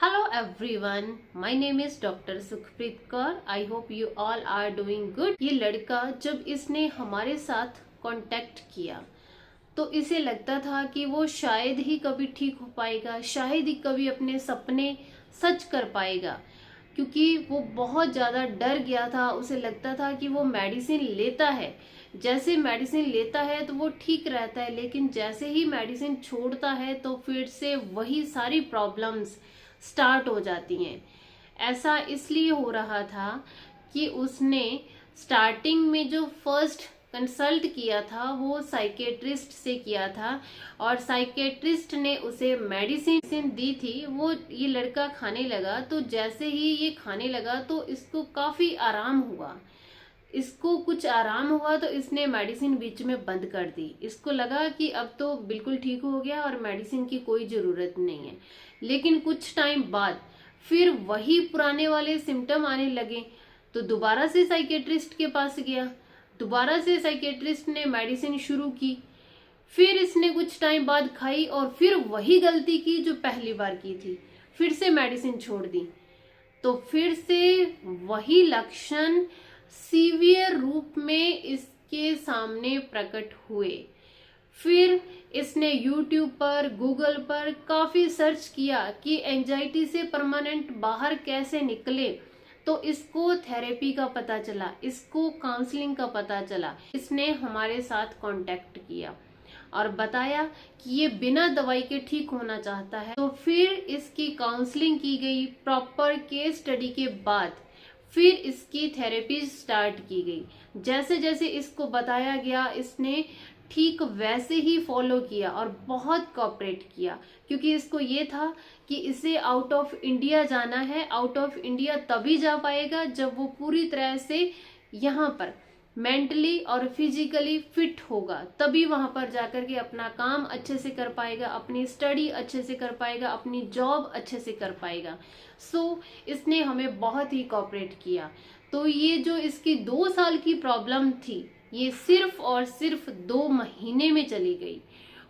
Hello everyone, my name is Dr. Sukhpreet Kaur. I hope you all are doing good. ये लड़का जब इसने हमारे साथ कांटेक्ट किया तो इसे लगता था कि वो शायद ही कभी ठीक हो पाएगा, शायद ही कभी अपने सपने सच कर पाएगा, क्योंकि वो बहुत ज़्यादा डर गया था। उसे लगता था कि वो मेडिसिन लेता है, जैसे मेडिसिन लेता है तो वो ठीक रहता है, लेकिन जैसे ही मेडिसिन छोड़ता है तो फिर से वही सारी प्रॉब्लम्स स्टार्ट हो जाती हैं। ऐसा इसलिए हो रहा था कि उसने स्टार्टिंग में जो फर्स्ट कंसल्ट किया था वो साइकेट्रिस्ट से किया था, और साइकेट्रिस्ट ने उसे मेडिसिन दी थी। वो ये लड़का खाने लगा, तो जैसे ही ये खाने लगा तो इसको काफ़ी आराम हुआ। इसको कुछ आराम हुआ तो इसने मेडिसिन बीच में बंद कर दी। इसको लगा कि अब तो बिल्कुल ठीक हो गया और मेडिसिन की कोई ज़रूरत नहीं है। लेकिन कुछ टाइम बाद फिर वही पुराने वाले सिम्टम आने लगे, तो दोबारा से साइकेट्रिस्ट के पास गया। दोबारा से साइकेट्रिस्ट ने मेडिसिन शुरू की। फिर इसने कुछ टाइम बाद खाई और फिर वही गलती की जो पहली बार की थी, फिर से मेडिसिन छोड़ दी। तो फिर से वही लक्षण सीवियर रूप में इसके सामने प्रकट हुए। फिर इसने YouTube पर, गूगल पर काफ़ी सर्च किया कि एंजाइटी से परमानेंट बाहर कैसे निकले। तो इसको थेरेपी का पता चला, इसको काउंसलिंग का पता चला। इसने हमारे साथ कांटेक्ट किया और बताया कि ये बिना दवाई के ठीक होना चाहता है। तो फिर इसकी काउंसलिंग की गई। प्रॉपर केस स्टडी के बाद फिर इसकी थेरेपी स्टार्ट की गई। जैसे जैसे इसको बताया गया इसने ठीक वैसे ही फॉलो किया और बहुत कोऑपरेट किया, क्योंकि इसको ये था कि इसे आउट ऑफ इंडिया जाना है। आउट ऑफ इंडिया तभी जा पाएगा जब वो पूरी तरह से यहाँ पर मेंटली और फिजिकली फिट होगा, तभी वहां पर जाकर के अपना काम अच्छे से कर पाएगा, अपनी स्टडी अच्छे से कर पाएगा, अपनी जॉब अच्छे से कर पाएगा। इसने हमें बहुत ही कोऑपरेट किया। तो ये जो इसकी 2 साल की प्रॉब्लम थी, ये सिर्फ और सिर्फ 2 महीने में चली गई,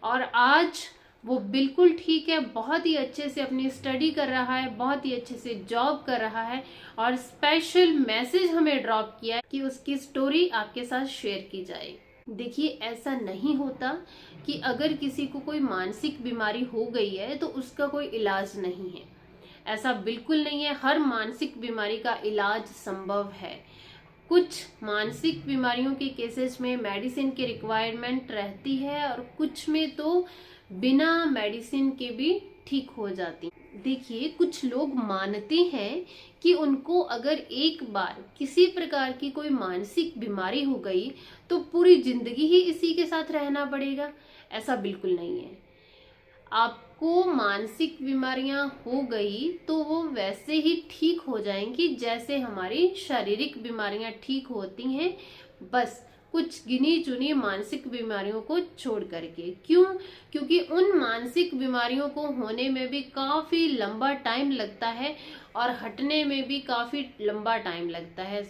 और आज वो बिल्कुल ठीक है। बहुत ही अच्छे से अपनी स्टडी कर रहा है, बहुत ही अच्छे से जॉब कर रहा है, और स्पेशल मैसेज हमें ड्रॉप किया है कि उसकी स्टोरी आपके साथ शेयर की जाए। देखिए, ऐसा नहीं होता कि अगर किसी को कोई मानसिक बीमारी हो गई है तो उसका कोई इलाज नहीं है। ऐसा बिल्कुल नहीं है। हर मानसिक बीमारी का इलाज संभव है। कुछ मानसिक बीमारियों के केसेस में मेडिसिन की रिक्वायरमेंट रहती है, और कुछ में तो बिना मेडिसिन के भी ठीक हो जाती। देखिए, कुछ लोग मानते हैं कि उनको अगर एक बार किसी प्रकार की कोई मानसिक बीमारी हो गई तो पूरी जिंदगी ही इसी के साथ रहना पड़ेगा। ऐसा बिल्कुल नहीं है। आपको मानसिक बीमारियां हो गई तो वो वैसे ही ठीक हो जाएंगी जैसे हमारी शारीरिक बीमारियां ठीक होती हैं, बस कुछ गिनी चुनी मानसिक बीमारियों को छोड़ करके। क्यों? क्योंकि उन मानसिक बीमारियों को होने में भी काफी लंबा टाइम लगता है और हटने में भी काफी लंबा टाइम लगता है।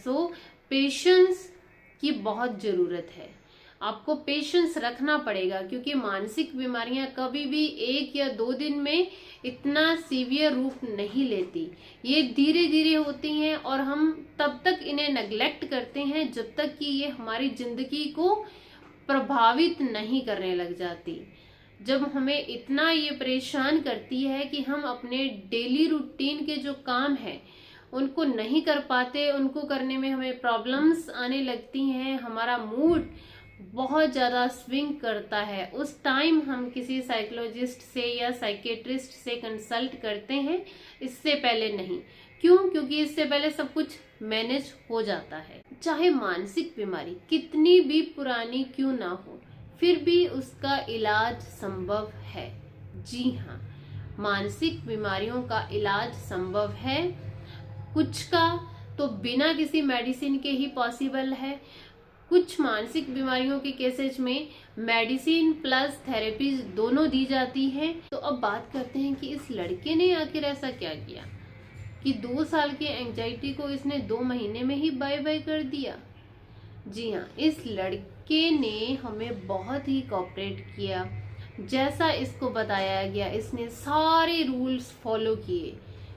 पेशेंस की बहुत जरूरत है। आपको पेशेंस रखना पड़ेगा, क्योंकि मानसिक बीमारियां कभी भी 1 या 2 दिन में इतना सीवियर रूप नहीं लेती। ये धीरे धीरे होती हैं, और हम तब तक इन्हें नेग्लेक्ट करते हैं जब तक कि ये हमारी जिंदगी को प्रभावित नहीं करने लग जाती। जब हमें इतना ये परेशान करती है कि हम अपने डेली रूटीन के जो काम हैं उनको नहीं कर पाते, उनको करने में हमें प्रॉब्लम्स आने लगती हैं, हमारा मूड बहुत ज़्यादा स्विंग करता है, उस टाइम हम किसी साइकोलॉजिस्ट से या साइकेट्रिस्ट से कंसल्ट करते हैं। इससे पहले नहीं। क्यों? क्योंकि इससे पहले सब कुछ मैनेज हो जाता है। चाहे मानसिक बीमारी कितनी भी पुरानी क्यों ना हो, फिर भी उसका इलाज संभव है। जी हाँ, मानसिक बीमारियों का इलाज संभव है। कुछ का तो बिना किसी मेडिसिन के ही पॉसिबल है। कुछ मानसिक बीमारियों के केसेस में मेडिसिन प्लस थेरेपी दोनों दी जाती हैं। तो अब बात करते हैं कि इस लड़के ने आखिर ऐसा क्या किया कि 2 साल की एंजाइटी को इसने 2 महीने में ही बाय बाय कर दिया। जी हाँ, इस लड़के ने हमें बहुत ही कोऑपरेट किया। जैसा इसको बताया गया इसने सारे रूल्स फॉलो किए।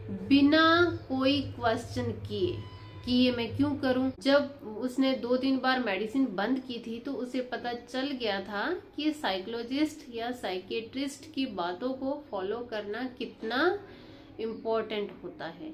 बिना कोई क्वेश्चन किए कि ये मैं क्यों करूं। जब उसने 2-3 बार मेडिसिन बंद की थी तो उसे पता चल गया था कि साइकोलॉजिस्ट या साइकेट्रिस्ट की बातों को फॉलो करना कितना इम्पोर्टेंट होता है।